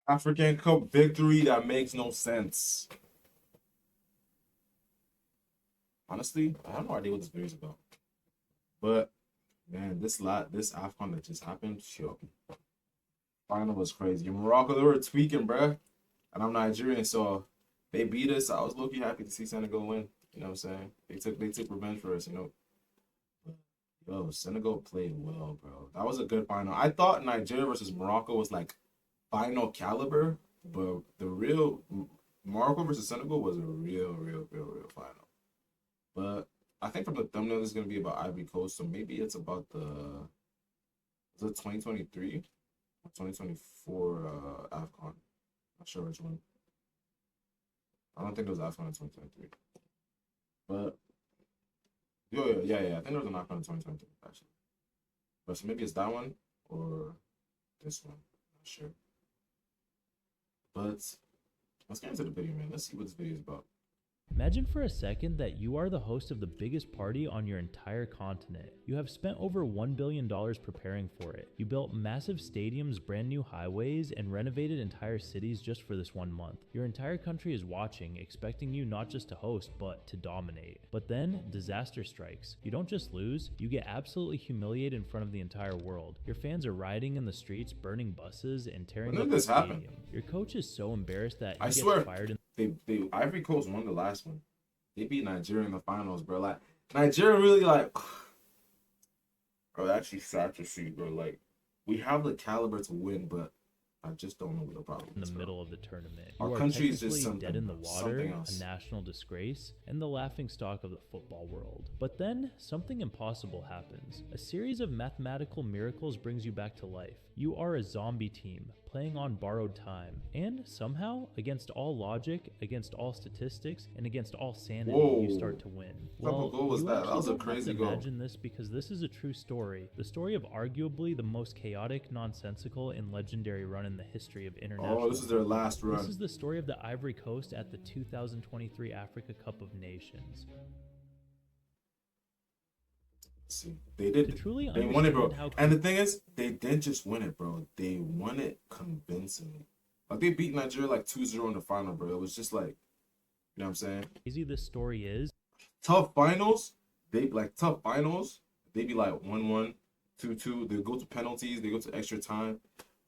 African Cup victory that makes no sense. Honestly, I have no idea what this video is about. But man, this AFCON that just happened, yo, final was crazy. Morocco, they were tweaking, bruh. And I'm Nigerian, so they beat us. I was low-key happy to see Senegal win. You know what I'm saying? They took revenge for us, you know. Yo, Senegal played well, bro. That was a good final. I thought Nigeria versus Morocco was like final caliber, but the real Morocco versus Senegal was a real final. But I think from the thumbnail, this is gonna be about Ivory Coast, so maybe it's about is it 2023 or 2024 AFCON? Not sure which one. I don't think it was AFCON in 2023. But yeah. I think there was an AFCON in 2023 actually. But so maybe it's that one or this one. Not sure. But let's get into the video, man. Let's see what this video is about. Imagine for a second that you are the host of the biggest party on your entire continent. You have spent over $1 billion preparing for it. You built massive stadiums, brand new highways, and renovated entire cities just for this 1 month. Your entire country is watching, expecting you not just to host, but to dominate. But then, disaster strikes. You don't just lose, you get absolutely humiliated in front of the entire world. Your fans are rioting in the streets, burning buses, and tearing up the stadium. Your coach is so embarrassed that he gets fired. They Ivory Coast won the last one. They beat Nigeria in the finals, bro. Like Nigeria really bro, actually sad to see, bro. Like we have the caliber to win, but I just don't know what the problem is. In the middle of the tournament, our country is just something dead in the water, a national disgrace, and the laughingstock of the football world. But then something impossible happens. A series of mathematical miracles brings you back to life. You are a zombie team playing on borrowed time, and somehow, against all logic, against all statistics, and against all sanity, you start to win. Well, goal was that? That was a crazy goal. Imagine this because this is a true story. The story of arguably the most chaotic, nonsensical, and legendary run in the history of international. Oh, this is their last run. This is the story of the Ivory Coast at the 2023 Africa Cup of Nations. See, they did. They won it, bro. And the thing is, they didn't just win it, bro. They won it convincingly. Like they beat Nigeria like 2-0 in the final, bro. It was just like, you know what I'm saying? Crazy this story is. Tough finals. They be like 1-1, 2-2. They go to penalties. They go to extra time.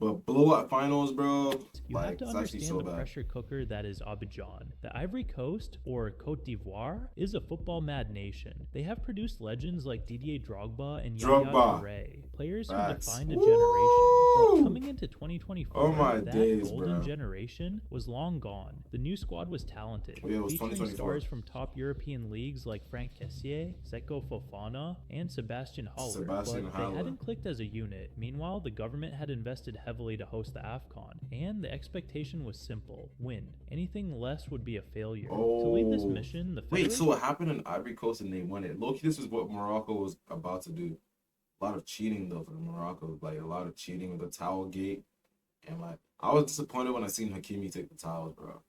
But blowout finals, bro. You have to understand the pressure cooker that is Abidjan. The Ivory Coast, or Côte d'Ivoire, is a football-mad nation. They have produced legends like Didier Drogba and Yaya Touré, players who defined a generation. But coming into 2024, that golden generation was long gone. The new squad was talented, featuring stars from top European leagues like Franck Kessié, Seko Fofana, and Sebastian Haller. But they hadn't clicked as a unit. Meanwhile, the government had invested heavily to host the AFCON, and the expectation was simple: win. Anything less would be a failure. To lead this mission, so what happened in Ivory Coast and they won it? Loki, this is what Morocco was about to do. A lot of cheating though for Morocco, like a lot of cheating with the towel gate, and like I was disappointed when I seen Hakimi take the towels, bro.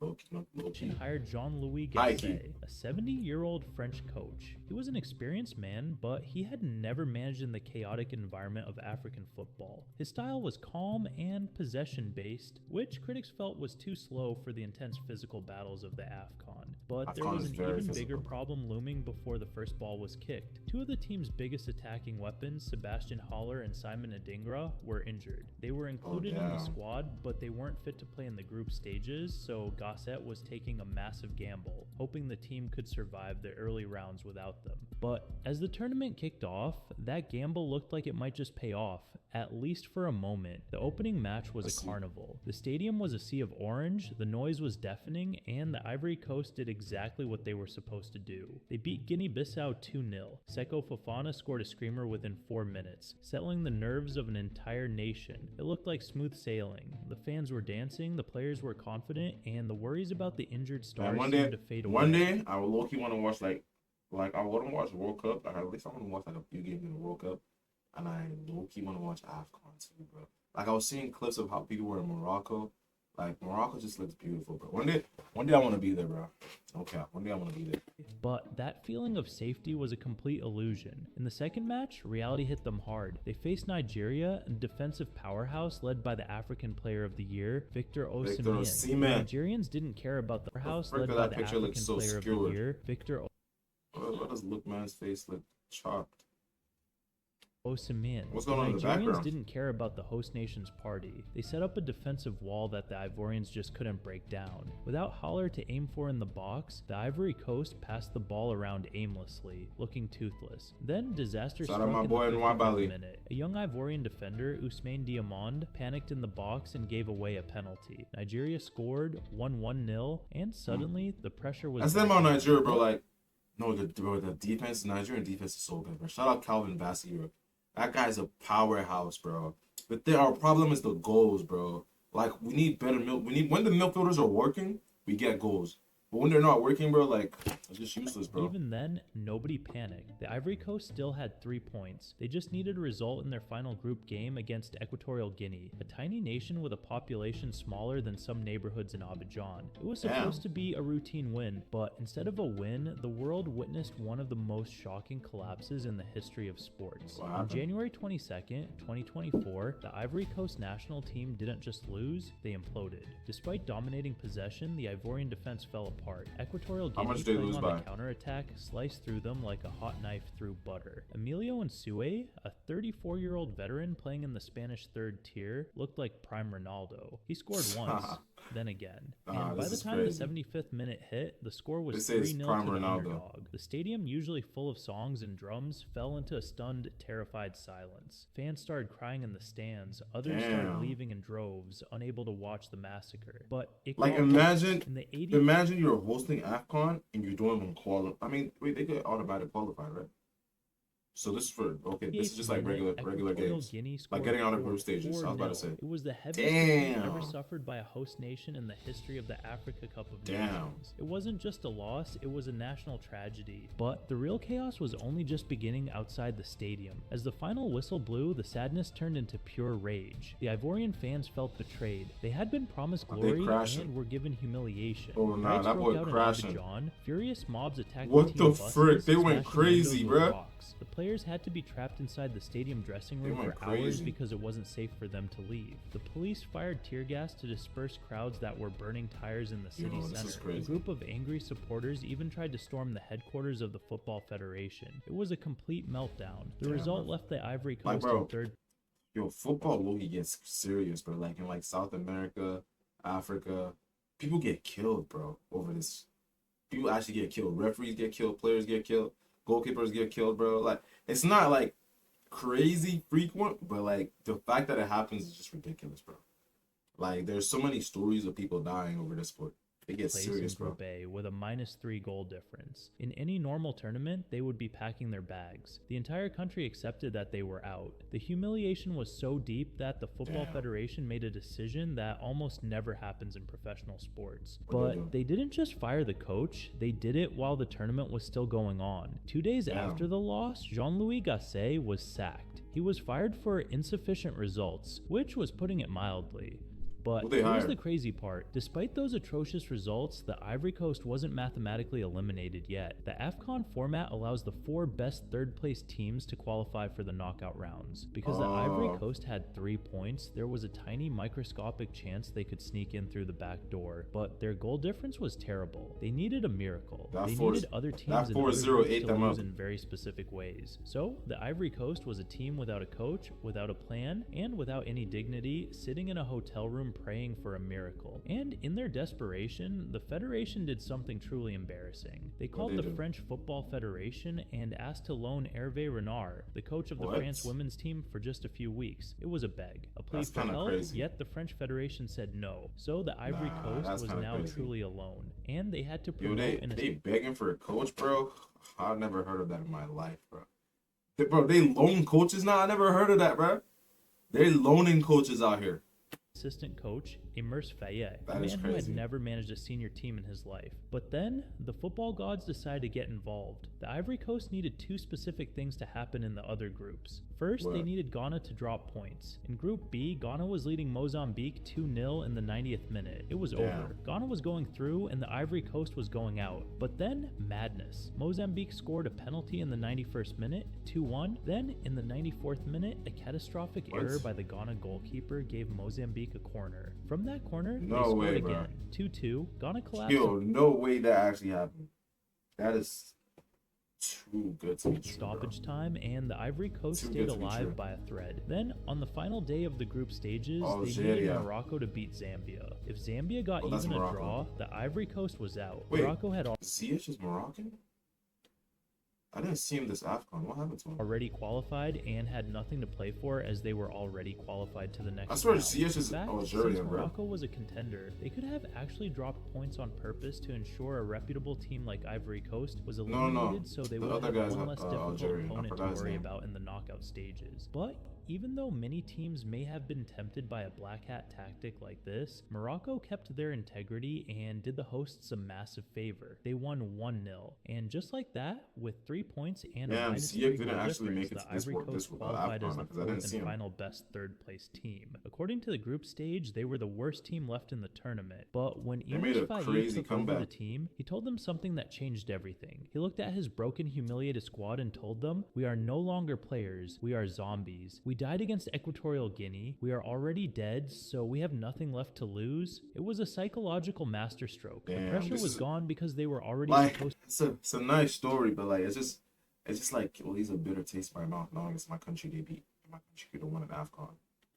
Loki hired Jean-Louis Gasset, a 70-year-old French coach. He was an experienced man, but he had never managed in the chaotic environment of African football. His style was calm and possession-based, which critics felt was too slow for the intense physical battles of the AFCON. But there was an even bigger problem looming before the first ball was kicked. Two of the team's biggest attacking weapons, Sebastian Haller and Simon Adingra, were injured. They were included in the squad, but they weren't fit to play in the group stages, so Gasset was taking a massive gamble, hoping the team could survive the early rounds without them. But as the tournament kicked off, that gamble looked like it might just pay off, at least for a moment. The opening match was a carnival. The stadium was a sea of orange, the noise was deafening, and the Ivory Coast did exactly what they were supposed to do. They beat Guinea-Bissau 2-0. Seko Fofana scored a screamer within 4 minutes, settling the nerves of an entire nation. It looked like smooth sailing. The fans were dancing, the players were confident, and the worries about the injured stars seemed to fade away. One day, I would low-key want to watch like I wouldn't watch World Cup. At least I want to watch like a few games in the World Cup. And I low-key want to watch AFCON too, bro. Like I was seeing clips of how people were in Morocco, Like Morocco just looks beautiful, bro. One day I want to be there, bro. Okay, one day I want to be there. But that feeling of safety was a complete illusion. In the second match, reality hit them hard. They faced Nigeria, a defensive powerhouse led by the African Player of the Year, Victor Osimhen. Nigerians didn't care about the powerhouse led by the African Player of the Year, Victor Osimhen. What does Lookman's face look chopped? Osimhen. What's going on in the Nigerians background? didn't care about the host nation's party. They set up a defensive wall that the Ivorians just couldn't break down. Without Haller to aim for in the box, the Ivory Coast passed the ball around aimlessly, looking toothless. Then disaster struck in the 50th minute. A young Ivorian defender, Ousmane Diamond, panicked in the box and gave away a penalty. Nigeria scored, won 1-0, and suddenly the pressure was. I said about Nigeria, bro. Like, no, the defense, Nigerian defense is so good, bro. Shout out Calvin Bassey, bro. That guy's a powerhouse, bro. But our problem is the goals, bro. Like, we need better when the midfielders are working, we get goals. But when they're not working, bro, like, it's just useless, bro. Even then, nobody panicked. The Ivory Coast still had 3 points. They just needed a result in their final group game against Equatorial Guinea, a tiny nation with a population smaller than some neighborhoods in Abidjan. It was supposed to be a routine win, but instead of a win, the world witnessed one of the most shocking collapses in the history of sports. On January 22nd, 2024, the Ivory Coast national team didn't just lose, they imploded. Despite dominating possession, the Ivorian defense fell apart. Equatorial Guinea, playing on the counterattack, sliced through them like a hot knife through butter. Emilio Nsue, a 34-year-old veteran playing in the Spanish third tier, looked like prime Ronaldo. He scored once, then again. And by the time the 75th minute hit, the score was 3-0 to the underdog. The stadium, usually full of songs and drums, fell into a stunned, terrified silence. Fans started crying in the stands. Others started leaving in droves, unable to watch the massacre. But it imagine in the 80s. Imagine you're hosting AFCON and you're doing them qualify. I mean, wait, they get automatic qualified, right? So this is this is just like regular games, like getting out of group stages. I was about to say. It was the heaviest defeat ever suffered by a host nation in the history of the Africa Cup of Nations. It wasn't just a loss, it was a national tragedy. But the real chaos was only just beginning outside the stadium. As the final whistle blew, the sadness turned into pure rage. The Ivorian fans felt betrayed. They had been promised glory and were given humiliation. Oh nah, that boy crashing. Abidjan, furious mobs attacked what the the frick? They went crazy, bro. The players had to be trapped inside the stadium dressing room for hours because it wasn't safe for them to leave. The police fired tear gas to disperse crowds that were burning tires in the city center. A group of angry supporters even tried to storm the headquarters of the Football Federation. It was a complete meltdown. The result left the Ivory Coast in third. Yo, football low-key gets serious, bro. Like in South America, Africa, people get killed, bro, over this. People actually get killed. Referees get killed. Players get killed. Goalkeepers get killed, bro. Like, it's not like crazy frequent, but like the fact that it happens is just ridiculous, bro. Like, there's so many stories of people dying over this sport. It gets serious, bro. With a -3 goal difference. In any normal tournament, they would be packing their bags. The entire country accepted that they were out. The humiliation was so deep that the Football Federation made a decision that almost never happens in professional sports. But they didn't just fire the coach, they did it while the tournament was still going on. 2 days after the loss, Jean-Louis Gasset was sacked. He was fired for insufficient results, which was putting it mildly. But here's the crazy part. Despite those atrocious results, the Ivory Coast wasn't mathematically eliminated yet. The AFCON format allows the 4 best third-place teams to qualify for the knockout rounds. Because the Ivory Coast had 3 points, there was a tiny microscopic chance they could sneak in through the back door. But their goal difference was terrible. They needed a miracle. They needed other teams in order to lose in very specific ways. So, the Ivory Coast was a team without a coach, without a plan, and without any dignity, sitting in a hotel room praying for a miracle. And in their desperation, the Federation did something truly embarrassing. They called the French Football Federation and asked to loan Hervé Renard, the coach of the France women's team, for just a few weeks. It was a beg, a plea for help, yet the French Federation said no. So the Ivory Coast was now truly alone, and they had to promote they begging for a coach, bro? I've never heard of that in my life, bro. They loan coaches now? I never heard of that, bro. They're loaning coaches out here. Assistant coach, Emers Fayet, a man who had never managed a senior team in his life. But then, the football gods decided to get involved. The Ivory Coast needed 2 specific things to happen in the other groups. First, What? they needed Ghana to drop points. In Group B, Ghana was leading Mozambique 2-0 in the 90th minute. It was over. Ghana was going through and the Ivory Coast was going out. But then, madness. Mozambique scored a penalty in the 91st minute, 2-1. Then, in the 94th minute, a catastrophic error by the Ghana goalkeeper gave Mozambique a corner. From that corner, they scored again. 2-2. Ghana collapsed. Yo, no way that actually happened. That is too good to be true. Stoppage time, and the Ivory Coast stayed alive by a thread. Then, on the final day of the group stages, they needed Morocco to beat Zambia. If Zambia got even a draw, the Ivory Coast was out. Wait, Morocco had Ziyech is Moroccan? I didn't see him this AFCON. What happened to him? already qualified and had nothing to play for as they were already qualified to the next I swear round. Ziyech is Algerian, since bro. Morocco was a contender, they could have actually dropped points on purpose to ensure a reputable team like Ivory Coast was eliminated, so they would have one less difficult opponent to worry about in the knockout stages. But even though many teams may have been tempted by a black hat tactic like this, Morocco kept their integrity and did the hosts a massive favor. They won 1-0, and just like that, with 3 points and a -3 didn't goal actually make difference, it the to this Ivory Coast qualified as the because I didn't fourth see and him. final best third-place team. According to the group stage, they were the worst team left in the tournament. But when made a Enos crazy took over the comeback. team, he told them something that changed everything. He looked at his broken, humiliated squad and told them, "We are no longer players. We are zombies. We died against Equatorial Guinea. We are already dead, so we have nothing left to lose." It was a psychological masterstroke. The Damn, pressure this was is- gone because they were already Like, supposed it's a nice story, but like, it's just like, well, he's a bitter taste in my mouth knowing it's my country they beat. My country could have won an AFCON.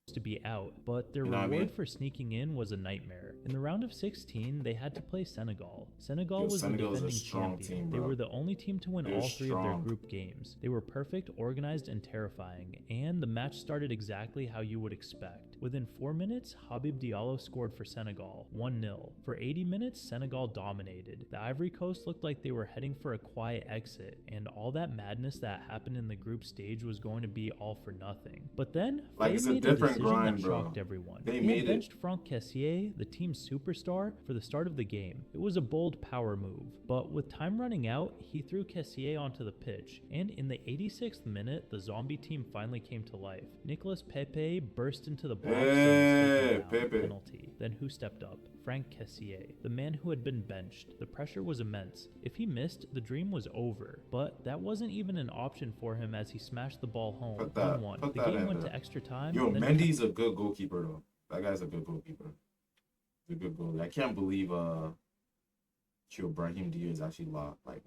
to be out, but their You know what I reward mean? for sneaking in was a nightmare. In the round of 16, they had to play Senegal. Senegal Yo, was Senegal the is a defending strong champion. team, They bro. were the only team to win They're all three of their strong. group games. They were perfect, organized, and terrifying, and the match started exactly how you would expect. Within 4 minutes, Habib Diallo scored for Senegal, 1-0. For 80 minutes, Senegal dominated. The Ivory Coast looked like they were heading for a quiet exit, and all that madness that happened in the group stage was going to be all for nothing. But then, Like, Faye it's a made different decision grind, that bro. shocked everyone. They He made had it. benched Franck Kessié, the team's superstar, for the start of the game. It was a bold power move, but with time running out, he threw Kessié onto the pitch, and in the 86th minute, the zombie team finally came to life. Nicolas Pepe burst into the box and was taken down. Pepe. Penalty. Then who stepped up? Franck Kessié, the man who had been benched. The pressure was immense. If he missed, the dream was over, but that wasn't even an option for him as he smashed the ball home. Put that- 1-1. put The that game in went there. to extra time. Yo, then Mendy's a good goalkeeper though. That guy's a good goalkeeper. He's a good goalie. I can't believe Brahim Diaz actually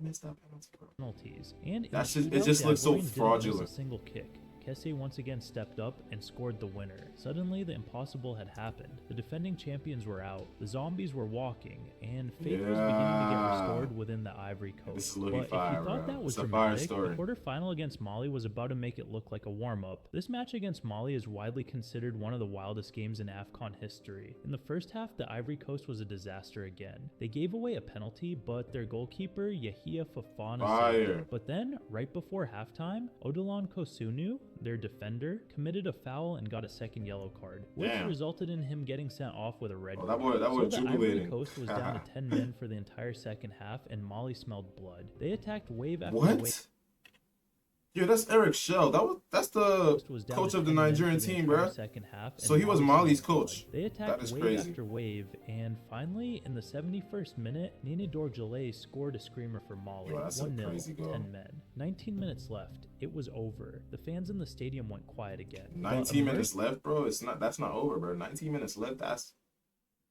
missed that penalty, bro. penalties. And in That's the just- it shootout, just the looks so Ivorians didn't miss fraudulent. A single kick. Kessié once again stepped up and scored the winner. Suddenly, the impossible had happened. The defending champions were out, the zombies were walking, and faith was beginning to get restored within the Ivory Coast. This is looking But fire, if you thought bro. that was It's a fire dramatic, story. the quarterfinal against Mali was about to make it look like a warm-up. This match against Mali is widely considered one of the wildest games in AFCON history. In the first half, the Ivory Coast was a disaster again. They gave away a penalty, but their goalkeeper, Yahia Fofana, saved Fire. it. But then, right before halftime, Odilon Kosunu, their defender, committed a foul and got a second yellow card, which Damn. resulted in him getting sent off with a red Oh, card. that boy So the Ivory jubilating. Coast was down to 10 men for the entire second half, and Mali smelled blood. They attacked wave after wave. What? Yeah, that's Eric Shell. That's the Was down coach to of the 10 men Nigerian for the team, entire bro. second half, and So he was Mali Mali's smelled coach. blood. They attacked That is wave crazy. after wave, and finally, in the 71st minute, Nene Dorjale scored a screamer for Mali. Yo, that's a 1-0, crazy goal. 10 men. 19 minutes left. It was over. The fans in the stadium went quiet again. But 19 minutes left, bro. That's not over, bro. 19 minutes left.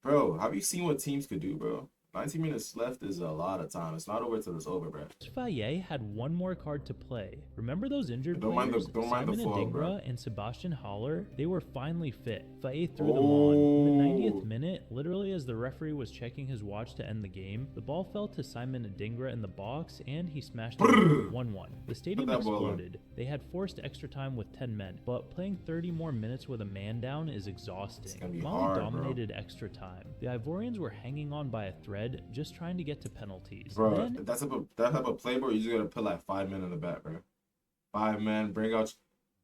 Bro, have you seen what teams could do, bro? 19 minutes left is a lot of time. It's not over till it's over, bro. Faye had one more card to play. Remember those injured Don't mind players? the Simon fall, Adingra bro. and Sebastian Haller, they were finally fit. Faye threw them on. In the 90th minute, literally as the referee was checking his watch to end the game, the ball fell to Simon Adingra in the box and he smashed it 1-1. The stadium that ball in. exploded. They had forced extra time with 10 men, but playing 30 more minutes with a man down is exhausting. gonna be Mali hard, bro. dominated extra time. The Ivorians were hanging on by a thread, just trying to get to penalties. Bro, Then, that type of play, bro, you just gotta put like 5 men in the back, bro. 5 men, bring out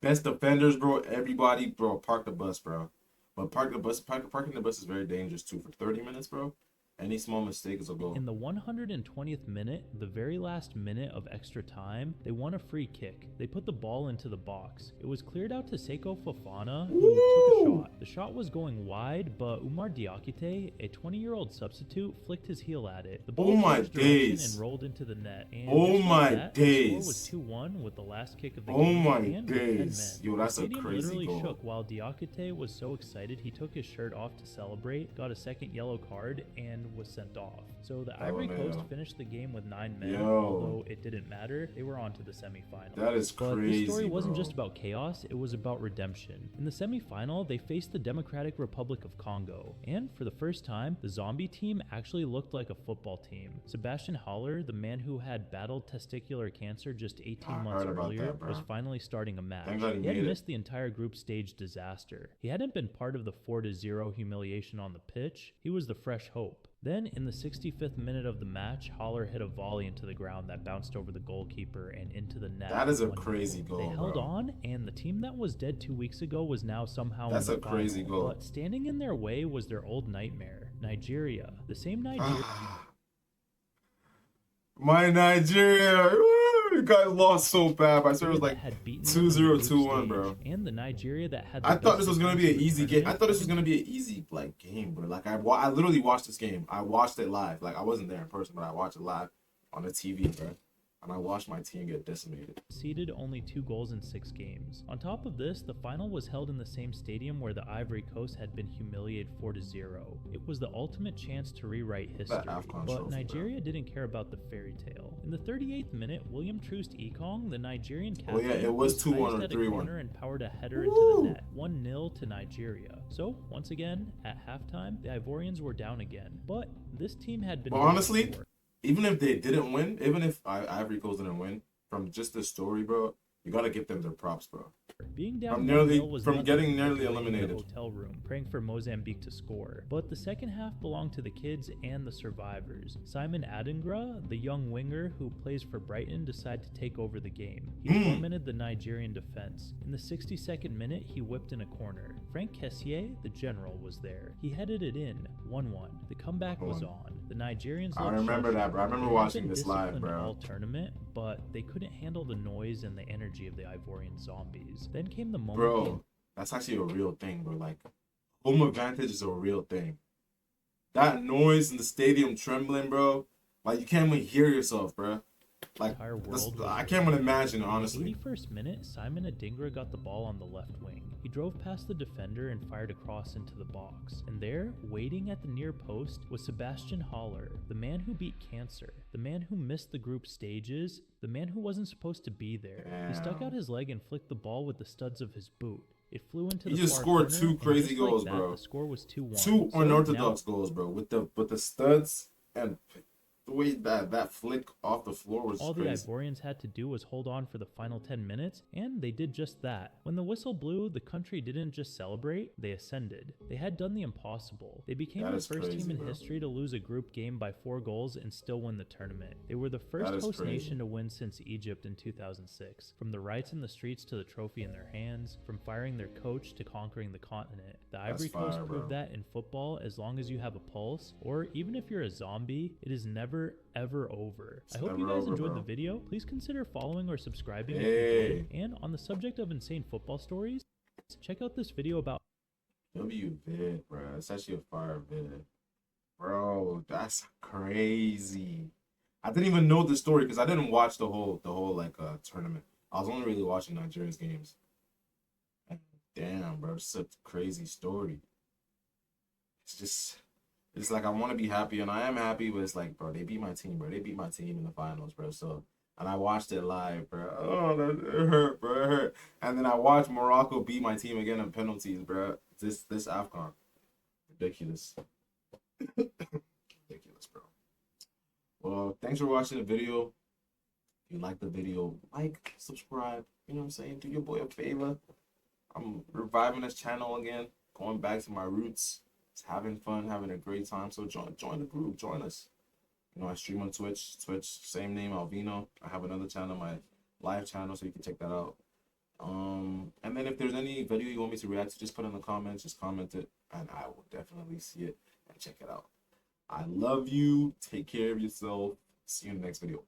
best defenders, bro. Everybody, bro, park the bus, bro. But parking the bus is very dangerous too. For 30 minutes, bro, Any small mistake is a goal. In the 120th minute, the very last minute of extra time, they won a free kick. They put the ball into the box. It was cleared out to Seko Fofana, who took a shot. The shot was going wide, but Umar Diakite, a 20-year-old substitute, flicked his heel at it. The ball changed direction and rolled into the net. And the score was 2-1 with the last kick of the game. And 10 men. Yo, that's the a crazy literally goal. Shook while Diakite was so excited he took his shirt off to celebrate, got a second yellow card, and was sent off. So the Ivory Coast finished the game with 9 men, although it didn't matter. They were on to the semifinal. That is crazy, But this story wasn't just about chaos, it was about redemption. In the semifinal, they faced the Democratic Republic of Congo, and for the first time, the zombie team actually looked like a football team. Sebastian Haller, the man who had battled testicular cancer just 18 months earlier, was finally starting a match. He had missed the entire group stage disaster. He hadn't been part of the 4-0 humiliation on the pitch. He was the fresh hope. Then, in the 65th minute of the match, Haller hit a volley into the ground that bounced over the goalkeeper and into the net. That is a crazy goal, They held on, and the team that was dead 2 weeks ago was now somehow That's in the a crazy final. goal. But standing in their way was their old nightmare, Nigeria. The same Nigeria... My Nigeria! You guys lost so bad. I swear it was like 2-0, 2-1, bro. And the Nigeria that had. I thought this was gonna be an easy game. I thought this was gonna be an easy game, bro. Like I literally watched this game. I watched it live. Like I wasn't there in person, but I watched it live on the TV, bro. And I watched my team get decimated. Conceded only 2 goals in 6 games. On top of this, the final was held in the same stadium where the Ivory Coast had been humiliated 4-0. It was the ultimate chance to rewrite history, but Nigeria didn't care about the fairy tale. In the 38th minute, William Troost Ekong, the Nigerian captain, it was 2-1 or 3-1, and powered a header into the net, 1-0 to Nigeria. So once again, at halftime, the Ivorians were down again, but this team had been. But honestly, even if they didn't win, even if Ivory Coast didn't win, from just the story, bro, you gotta give them their props, bro. Being down from getting nearly eliminated. In the hotel room, praying for Mozambique to score. But the second half belonged to the kids and the survivors. Simon Adingra, the young winger who plays for Brighton, decided to take over the game. He tormented the Nigerian defense. In the 62nd minute, he whipped in a corner. Frank Kessié, the general, was there. He headed it in, 1-1. The comeback was on. The Nigerians. I remember that, bro. I remember watching this live, bro. All tournament, but they couldn't handle the noise and the energy of the Ivorian zombies. Then came the moment. Bro, that's actually a real thing, bro. Like, home advantage is a real thing. That noise in the stadium trembling, bro. Like, you can't even hear yourself, bro. Like, I can't even imagine, honestly. In the 81st minute, Simon Adingra got the ball on the left wing. He drove past the defender and fired a cross into the box. And there, waiting at the near post, was Sebastian Haller, the man who beat cancer, the man who missed the group stages, the man who wasn't supposed to be there. Damn. He stuck out his leg and flicked the ball with the studs of his boot. It flew into the He just far scored corner, 2 crazy goals, like that, bro. The score was 2-1. 2 unorthodox goals, bro. With the studs and the way that flick off the floor was all crazy. The Ivorians had to do was hold on for the final 10 minutes, and they did just that. When the whistle blew, the country didn't just celebrate, they ascended. They had done the impossible. They became the first team in history to lose a group game by 4 goals and still win the tournament. They were the first host nation to win since Egypt in 2006. From the riots in the streets to the trophy in their hands, from firing their coach to conquering the continent. The Ivory Coast proved that in football, as long as you have a pulse, or even if you're a zombie, it is never ever over. I hope you guys enjoyed the video. Please consider following or subscribing if you did. And on the subject of insane football stories, check out this video about vid, bro. It's actually a fire vid. Bro, that's crazy. I didn't even know the story because I didn't watch the whole tournament. I was only really watching Nigeria's games. Damn, bro, it's a crazy story. It's like I want to be happy, and I am happy, but it's like, bro, they beat my team, bro. They beat my team in the finals, bro. So, and I watched it live, bro. Oh, it hurt, bro. It hurt. And then I watched Morocco beat my team again in penalties, bro. This AFCON. Ridiculous. Ridiculous, bro. Well, thanks for watching the video. If you like the video, like, subscribe. You know what I'm saying? Do your boy a favor. I'm reviving this channel again, going back to my roots. It's having fun, having a great time. So join the group, join us. You know, I stream on Twitch, same name, Aalvinoo. I have another channel, my live channel, so you can check that out. And then if there's any video you want me to react to, just put in the comments, just comment it, and I will definitely see it and check it out. I love you. Take care of yourself. See you in the next video.